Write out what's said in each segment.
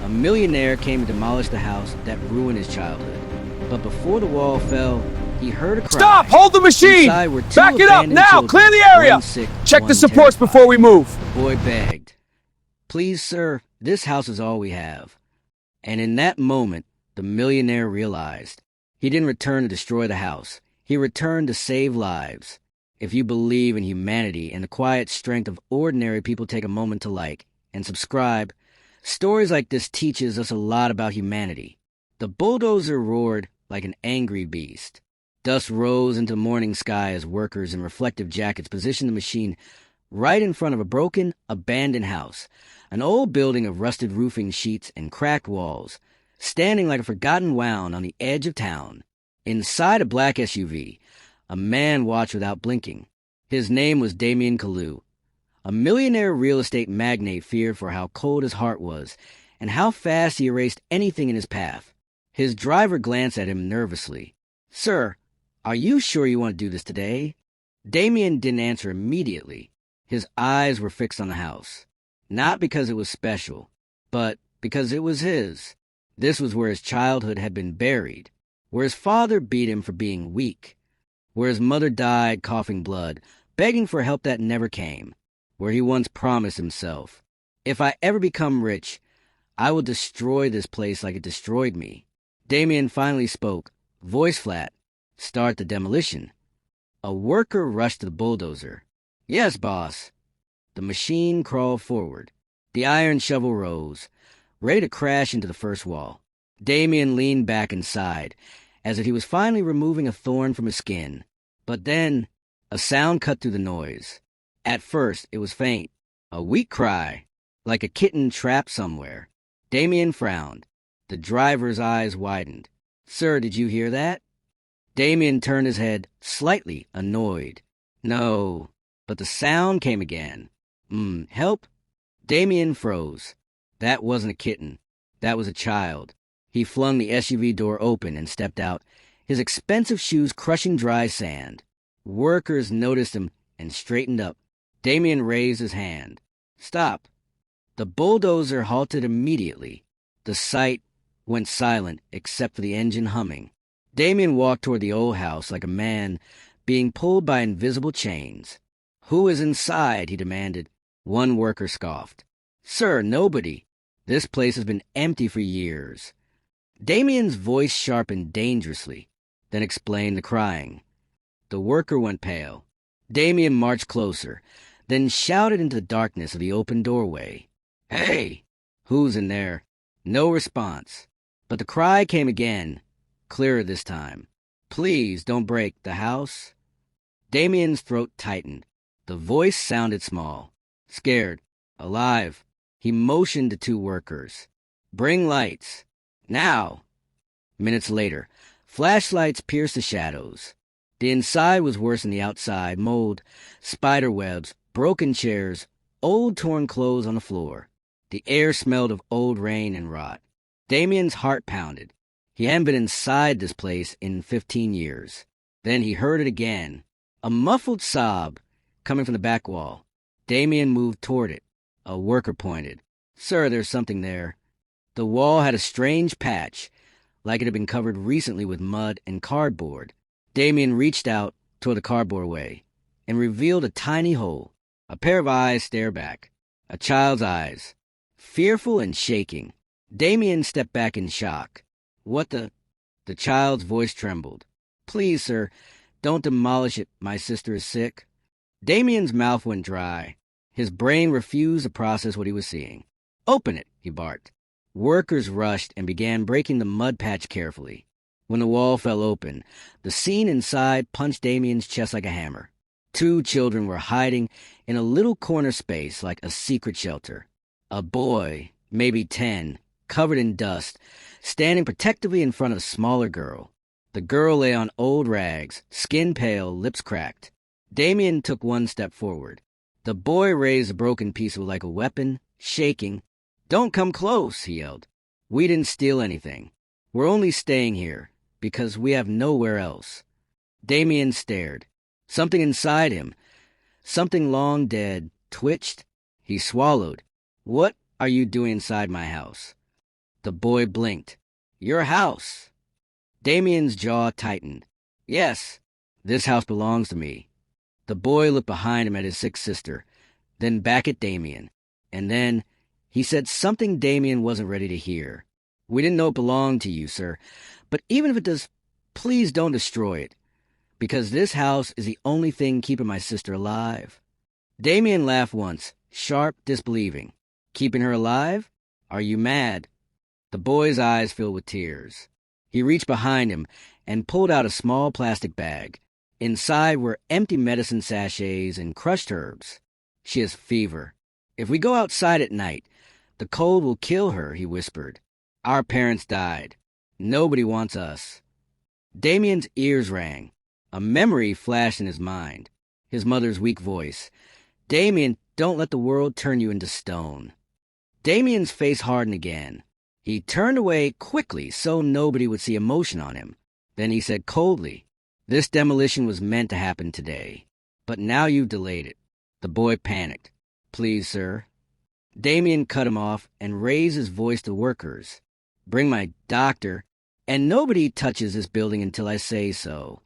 A millionaire came to demolish the house that ruined his childhood. But before the wall fell, he heard a cry. Stop! Hold the machine! Back it up now! Clear the area! Check the supports before we move. The boy begged, "Please, sir, this house is all we have." And in that moment, the millionaire realized he didn't return to destroy the house. He returned to save lives. If you believe in humanity and the quiet strength of ordinary people, take a moment to like and subscribe. Stories like this teaches us a lot about humanity. The bulldozer roared like an angry beast. Dust rose into the morning sky as workers in reflective jackets positioned the machine right in front of a broken, abandoned house, an old building of rusted roofing sheets and cracked walls, standing like a forgotten wound on the edge of town. Inside a black SUV, a man watched without blinking. His name was Damien Kalu. A millionaire real estate magnate feared for how cold his heart was and how fast he erased anything in his path. His driver glanced at him nervously. "Sir, are you sure you want to do this today?" Damien didn't answer immediately. His eyes were fixed on the house. Not because it was special, but because it was his. This was where his childhood had been buried, where his father beat him for being weak, where his mother died coughing blood, begging for help that never came, where he once promised himself, "If I ever become rich, I will destroy this place like it destroyed me." Damien finally spoke, voice flat, "Start the demolition." A worker rushed to the bulldozer. "Yes, boss." The machine crawled forward. The iron shovel rose, ready to crash into the first wall. Damien leaned back and sighed, as if he was finally removing a thorn from his skin. But then, a sound cut through the noise. At first, it was faint, a weak cry, like a kitten trapped somewhere. Damien frowned. The driver's eyes widened. "Sir, did you hear that?" Damien turned his head, slightly annoyed. "No." But the sound came again. Help?" Damien froze. That wasn't a kitten. That was a child. He flung the SUV door open and stepped out, his expensive shoes crushing dry sand. Workers noticed him and straightened up. Damien raised his hand. "Stop." The bulldozer halted immediately. The site went silent except for the engine humming. Damien walked toward the old house like a man being pulled by invisible chains. "Who is inside?" he demanded. One worker scoffed. "Sir, nobody. This place has been empty for years." Damien's voice sharpened dangerously, then explained the crying. The worker went pale. Damien marched closer, then shouted into the darkness of the open doorway. "Hey! Who's in there?" No response. But the cry came again, clearer this time. "Please don't break the house." Damien's throat tightened. The voice sounded small. Scared. Alive. He motioned to two workers. "Bring lights. Now." Minutes later, flashlights pierced the shadows. The inside was worse than the outside. Mold, spider webs, broken chairs, old torn clothes on the floor. The air smelled of old rain and rot. Damien's heart pounded. He hadn't been inside this place in 15 years. Then he heard it again. A muffled sob coming from the back wall. Damien moved toward it. A worker pointed. "Sir, there's something there." The wall had a strange patch, like it had been covered recently with mud and cardboard. Damien reached out toward the cardboard way and revealed a tiny hole. A pair of eyes stared back. A child's eyes. Fearful and shaking. Damien stepped back in shock. "What the—" The child's voice trembled. "Please, sir, don't demolish it. My sister is sick." Damien's mouth went dry. His brain refused to process what he was seeing. "Open it," he barked. Workers rushed and began breaking the mud patch carefully. When the wall fell open, the scene inside punched Damien's chest like a hammer. Two children were hiding in a little corner space like a secret shelter. A boy, maybe 10, covered in dust, standing protectively in front of a smaller girl. The girl lay on old rags, skin pale, lips cracked. Damien took one step forward. The boy raised a broken piece like a weapon, shaking. "Don't come close," he yelled. "We didn't steal anything. We're only staying here because we have nowhere else." Damien stared. Something inside him, something long dead, twitched. He swallowed. "What are you doing inside my house?" The boy blinked. Your house. Damien's jaw tightened. Yes, this house belongs to me. The boy looked behind him at his sick sister, then back at Damien, and then he said something Damien wasn't ready to hear. We didn't know it belonged to you, sir, but even if it does, please don't destroy it, because this house is the only thing keeping my sister alive. Damien laughed once, sharp, disbelieving. Keeping her alive? Are you mad? The boy's eyes filled with tears. He reached behind him and pulled out a small plastic bag. Inside were empty medicine sachets and crushed herbs. She has fever. If we go outside at night, the cold will kill her, he whispered. Our parents died. Nobody wants us. Damien's ears rang. A memory flashed in his mind. His mother's weak voice. Damien, don't let the world turn you into stone. Damien's face hardened again. He turned away quickly so nobody would see emotion on him. Then he said coldly, this demolition was meant to happen today, but now you've delayed it. The boy panicked. Please, sir. Damien cut him off and raised his voice to workers. Bring my doctor, and nobody touches this building until I say so.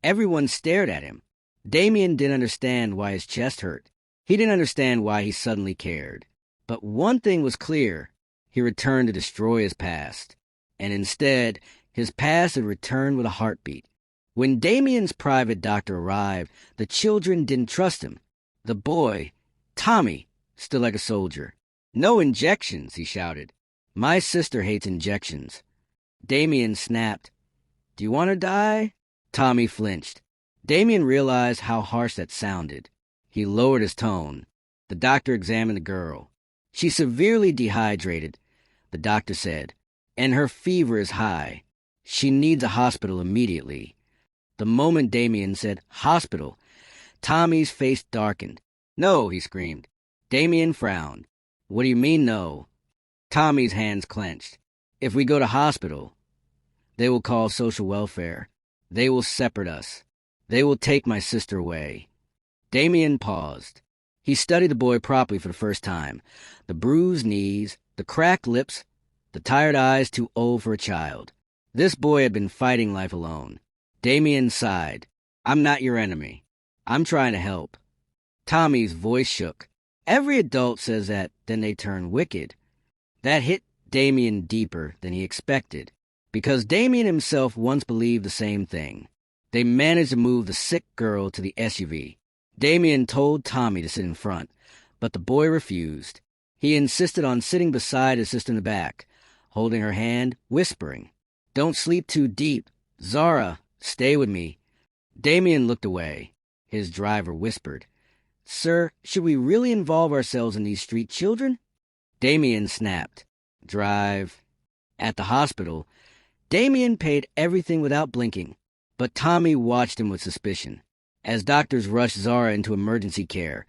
Everyone stared at him. Damien didn't understand why his chest hurt. He didn't understand why he suddenly cared. But one thing was clear. He returned to destroy his past. And instead, his past had returned with a heartbeat. When Damien's private doctor arrived, the children didn't trust him. The boy, Tommy, stood like a soldier. No injections, he shouted. My sister hates injections. Damien snapped. Do you want to die? Tommy flinched. Damien realized how harsh that sounded. He lowered his tone. The doctor examined the girl. She's severely dehydrated, the doctor said, and her fever is high. She needs a hospital immediately. The moment Damien said, hospital, Tommy's face darkened. No, he screamed. Damien frowned. What do you mean, no? Tommy's hands clenched. If we go to hospital, they will call social welfare. They will separate us. They will take my sister away. Damien paused. He studied the boy properly for the first time. The bruised knees, the cracked lips, the tired eyes too old for a child. This boy had been fighting life alone. Damien sighed. I'm not your enemy. I'm trying to help. Tommy's voice shook. Every adult says that, then they turn wicked. That hit Damien deeper than he expected, because Damien himself once believed the same thing. They managed to move the sick girl to the SUV. Damien told Tommy to sit in front, but the boy refused. He insisted on sitting beside his sister in the back, holding her hand, whispering, Don't sleep too deep. Zara, stay with me. Damien looked away. His driver whispered, Sir, should we really involve ourselves in these street children? Damien snapped. Drive. At the hospital, Damien paid everything without blinking, but Tommy watched him with suspicion. As doctors rushed Zara into emergency care,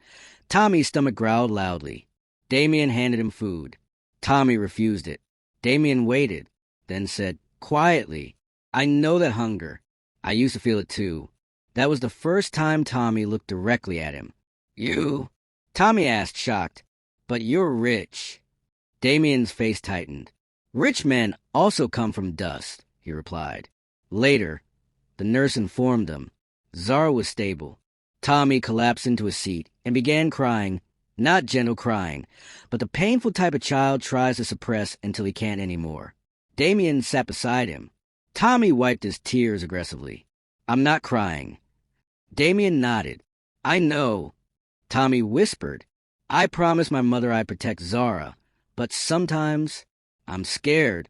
Tommy's stomach growled loudly. Damien handed him food. Tommy refused it. Damien waited, then said, quietly, I know that hunger. I used to feel it too. That was the first time Tommy looked directly at him. You? Tommy asked, shocked. But you're rich. Damien's face tightened. Rich men also come from dust, he replied. Later, the nurse informed them. Zara was stable. Tommy collapsed into a seat and began crying, not gentle crying, but the painful type a child tries to suppress until he can't anymore. Damien sat beside him. Tommy wiped his tears aggressively. I'm not crying. Damien nodded. I know. Tommy whispered. I promised my mother I'd protect Zara, but sometimes I'm scared.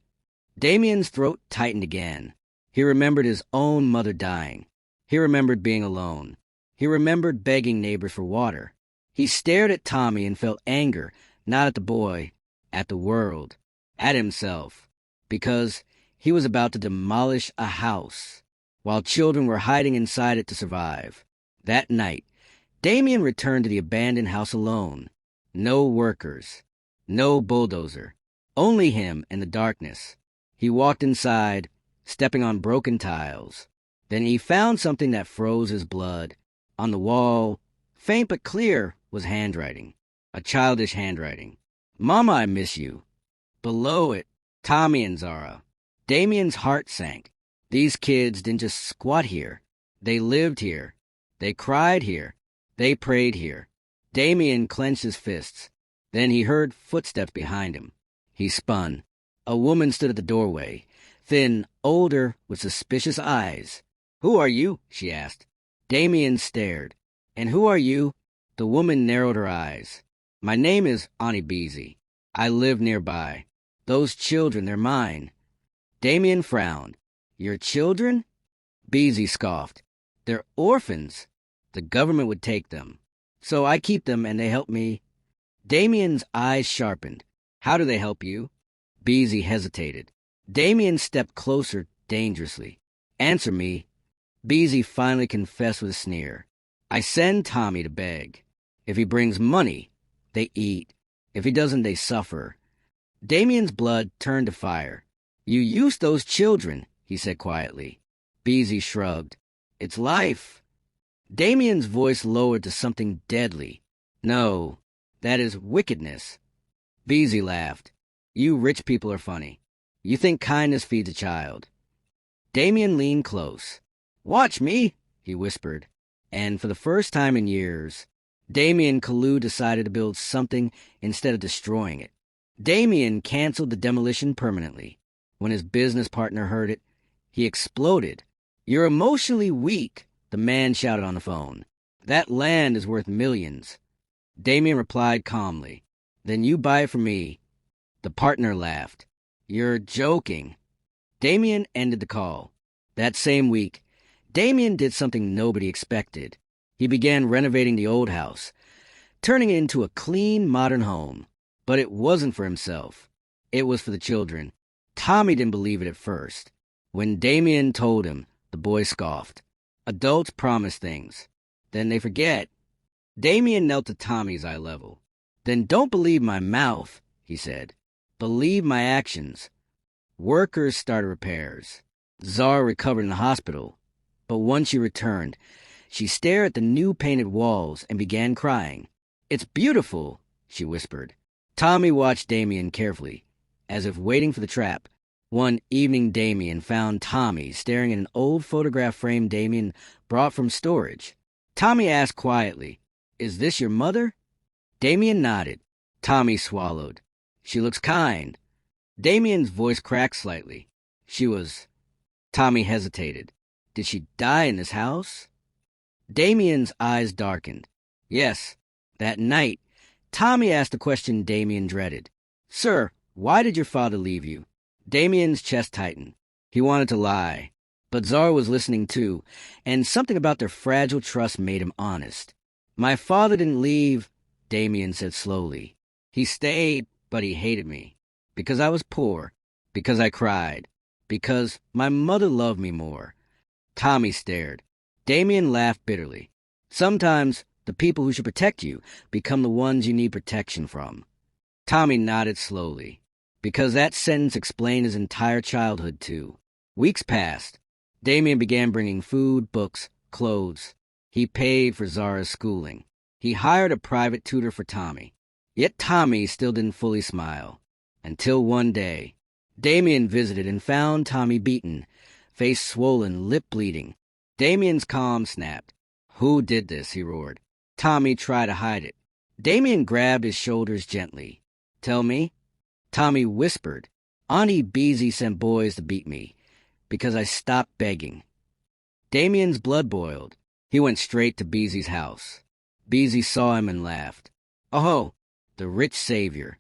Damien's throat tightened again. He remembered his own mother dying. He remembered being alone. He remembered begging neighbors for water. He stared at Tommy and felt anger, not at the boy, at the world, at himself, because he was about to demolish a house, while children were hiding inside it to survive. That night, Damien returned to the abandoned house alone. No workers, no bulldozer, only him and the darkness. He walked inside, stepping on broken tiles. Then he found something that froze his blood. On the wall, faint but clear, was handwriting. A childish handwriting. Mama, I miss you. Below it, Tommy and Zara. Damien's heart sank. These kids didn't just squat here. They lived here. They cried here. They prayed here. Damien clenched his fists. Then he heard footsteps behind him. He spun. A woman stood at the doorway, thin, older, with suspicious eyes. "Who are you?" she asked. Damien stared. "And who are you?" The woman narrowed her eyes. "My name is Auntie Beezy. I live nearby. Those children, they're mine." Damien frowned. "Your children?" Beezy scoffed. "They're orphans. The government would take them. So I keep them and they help me." Damien's eyes sharpened. "How do they help you?" Beezy hesitated. Damien stepped closer dangerously. "Answer me." Beezy finally confessed with a sneer. "I send Tommy to beg. If he brings money, they eat. If he doesn't, they suffer." Damien's blood turned to fire. "You use those children," he said quietly. Beezy shrugged. "It's life." Damien's voice lowered to something deadly. "No, that is wickedness." Beezy laughed. "You rich people are funny. You think kindness feeds a child." Damien leaned close. "Watch me," he whispered. And for the first time in years, Damien Kalu decided to build something instead of destroying it. Damien canceled the demolition permanently. When his business partner heard it, he exploded. "You're emotionally weak," the man shouted on the phone. "That land is worth millions." Damien replied calmly. "Then you buy it from me." The partner laughed. "You're joking." Damien ended the call. That same week, Damien did something nobody expected. He began renovating the old house, turning it into a clean, modern home. But it wasn't for himself. It was for the children. Tommy didn't believe it at first. When Damien told him, the boy scoffed. Adults promise things. Then they forget. Damien knelt to Tommy's eye level. "Then don't believe my mouth," he said. "Believe my actions." Workers started repairs. Zara recovered in the hospital. But once she returned, she stared at the new painted walls and began crying. "It's beautiful," she whispered. Tommy watched Damien carefully, as if waiting for the trap. One evening, Damien found Tommy staring at an old photograph frame Damien brought from storage. Tommy asked quietly, "Is this your mother?" Damien nodded. Tommy swallowed. "She looks kind." Damien's voice cracked slightly. "She was..." Tommy hesitated. "Did she die in this house?" Damien's eyes darkened. "Yes, that night." Tommy asked a question Damien dreaded. "Sir, why did your father leave you?" Damien's chest tightened. He wanted to lie. But Zara was listening too, and something about their fragile trust made him honest. "My father didn't leave," Damien said slowly. "He stayed, but he hated me. Because I was poor. Because I cried. Because my mother loved me more." Tommy stared. Damien laughed bitterly. "Sometimes the people who should protect you become the ones you need protection from." Tommy nodded slowly. Because that sentence explained his entire childhood, too. Weeks passed. Damien began bringing food, books, clothes. He paid for Zara's schooling. He hired a private tutor for Tommy. Yet Tommy still didn't fully smile. Until one day, Damien visited and found Tommy beaten, face swollen, lip bleeding. Damien's calm snapped. "Who did this?" he roared. Tommy tried to hide it. Damien grabbed his shoulders gently. "Tell me." Tommy whispered. "Auntie Beezy sent boys to beat me, because I stopped begging." Damien's blood boiled. He went straight to Beezy's house. Beezy saw him and laughed. "Oh, the rich savior."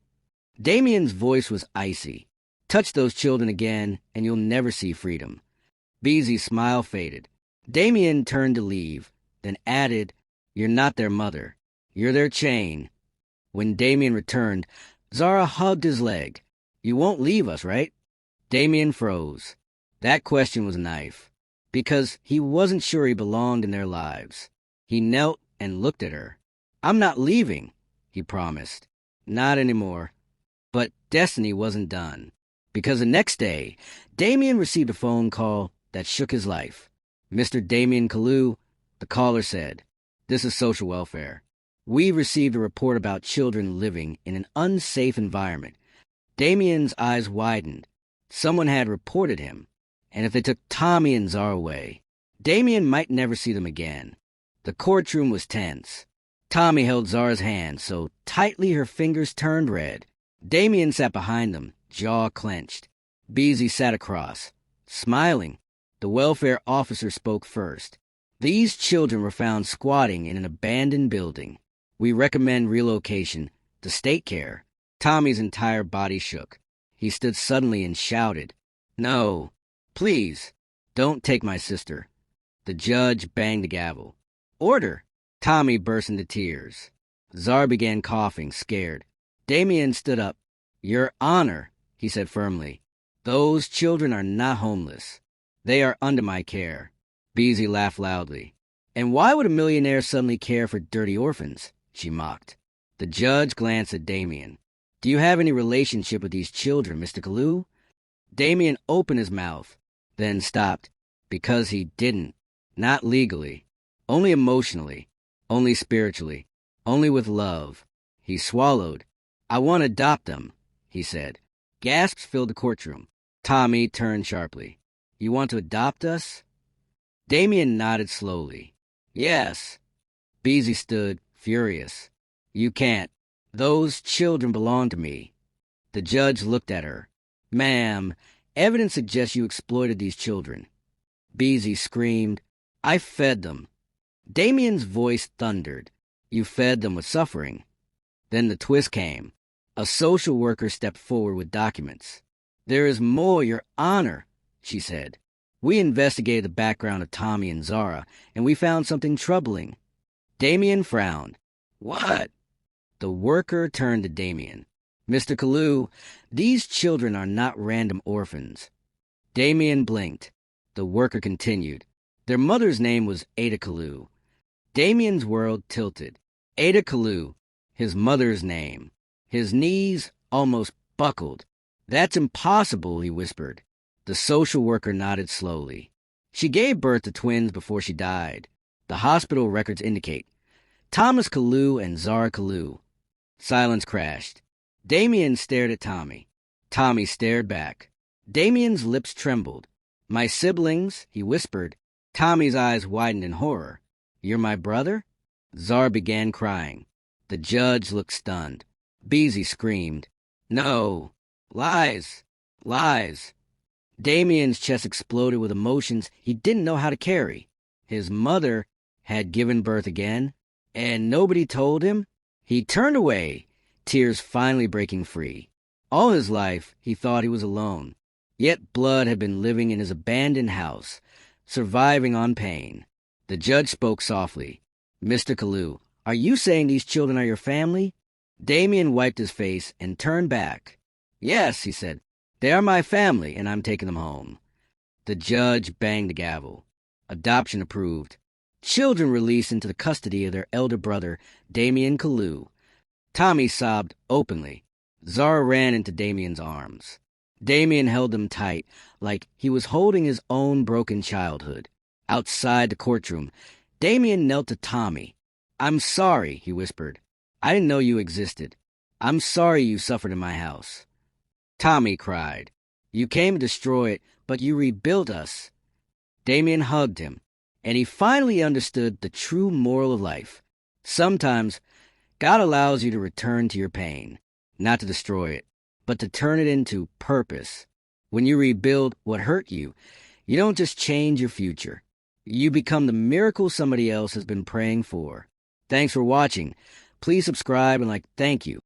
Damien's voice was icy. "Touch those children again, and you'll never see freedom." Beezy's smile faded. Damien turned to leave, then added, "You're not their mother. You're their chain." When Damien returned, Zara hugged his leg. "You won't leave us, right?" Damien froze. That question was a knife, because he wasn't sure he belonged in their lives. He knelt and looked at her. "I'm not leaving," he promised. "Not anymore." But destiny wasn't done, because the next day, Damien received a phone call that shook his life. "Mr. Damien Kalu," the caller said, "this is social welfare. We received a report about children living in an unsafe environment." Damien's eyes widened. Someone had reported him, and if they took Tommy and Zara away, Damien might never see them again. The courtroom was tense. Tommy held Zara's hand so tightly her fingers turned red. Damien sat behind them, jaw clenched. Beezy sat across, smiling. The welfare officer spoke first. These children were found squatting in an abandoned building. We recommend relocation to state care. Tommy's entire body shook. He stood suddenly and shouted, "No, please, don't take my sister." The judge banged the gavel. "Order!" Tommy burst into tears. Zara began coughing, scared. Damien stood up. "Your Honor," he said firmly, "those children are not homeless. They are under my care." Beezy laughed loudly. "And why would a millionaire suddenly care for dirty orphans?" she mocked. The judge glanced at Damien. "Do you have any relationship with these children, Mr. Kalu?" Damien opened his mouth, then stopped, because he didn't. Not legally. Only emotionally. Only spiritually. Only with love. He swallowed. "I want to adopt them," he said. Gasps filled the courtroom. Tommy turned sharply. "You want to adopt us?" Damien nodded slowly. "Yes." Beezy stood, furious. "You can't. Those children belong to me." The judge looked at her. "Ma'am, evidence suggests you exploited these children." Beezy screamed, "I fed them." Damien's voice thundered. "You fed them with suffering." Then the twist came. A social worker stepped forward with documents. "There is more, Your Honor," she said. "We investigated the background of Tommy and Zara, and we found something troubling." Damien frowned. "What?" The worker turned to Damien. "Mr. Kalu, these children are not random orphans." Damien blinked. The worker continued. "Their mother's name was Ada Kalu." Damien's world tilted. Ada Kalu, his mother's name. His knees almost buckled. "That's impossible," he whispered. The social worker nodded slowly. "She gave birth to twins before she died. The hospital records indicate. Thomas Kalu and Zara Kalu." Silence crashed. Damien stared at Tommy. Tommy stared back. Damien's lips trembled. "My siblings," he whispered. Tommy's eyes widened in horror. "You're my brother?" Zara began crying. The judge looked stunned. Beezy screamed, "No! Lies! Lies!" Damien's chest exploded with emotions he didn't know how to carry. His mother had given birth again, and nobody told him? He turned away, tears finally breaking free. All his life, he thought he was alone. Yet blood had been living in his abandoned house, surviving on pain. The judge spoke softly. "Mr. Kalu, are you saying these children are your family?" Damien wiped his face and turned back. "Yes," he said. "They are my family, and I'm taking them home." The judge banged the gavel. Adoption approved. Children released into the custody of their elder brother, Damien Kalu. Tommy sobbed openly. Zara ran into Damien's arms. Damien held them tight, like he was holding his own broken childhood. Outside the courtroom, Damien knelt to Tommy. "I'm sorry," he whispered. "I didn't know you existed. I'm sorry you suffered in my house." Tommy cried. "You came to destroy it, but you rebuilt us." Damien hugged him, and he finally understood the true moral of life. Sometimes, God allows you to return to your pain, not to destroy it, but to turn it into purpose. When you rebuild what hurt you, you don't just change your future. You become the miracle somebody else has been praying for. Thanks for watching. Please subscribe and thank you.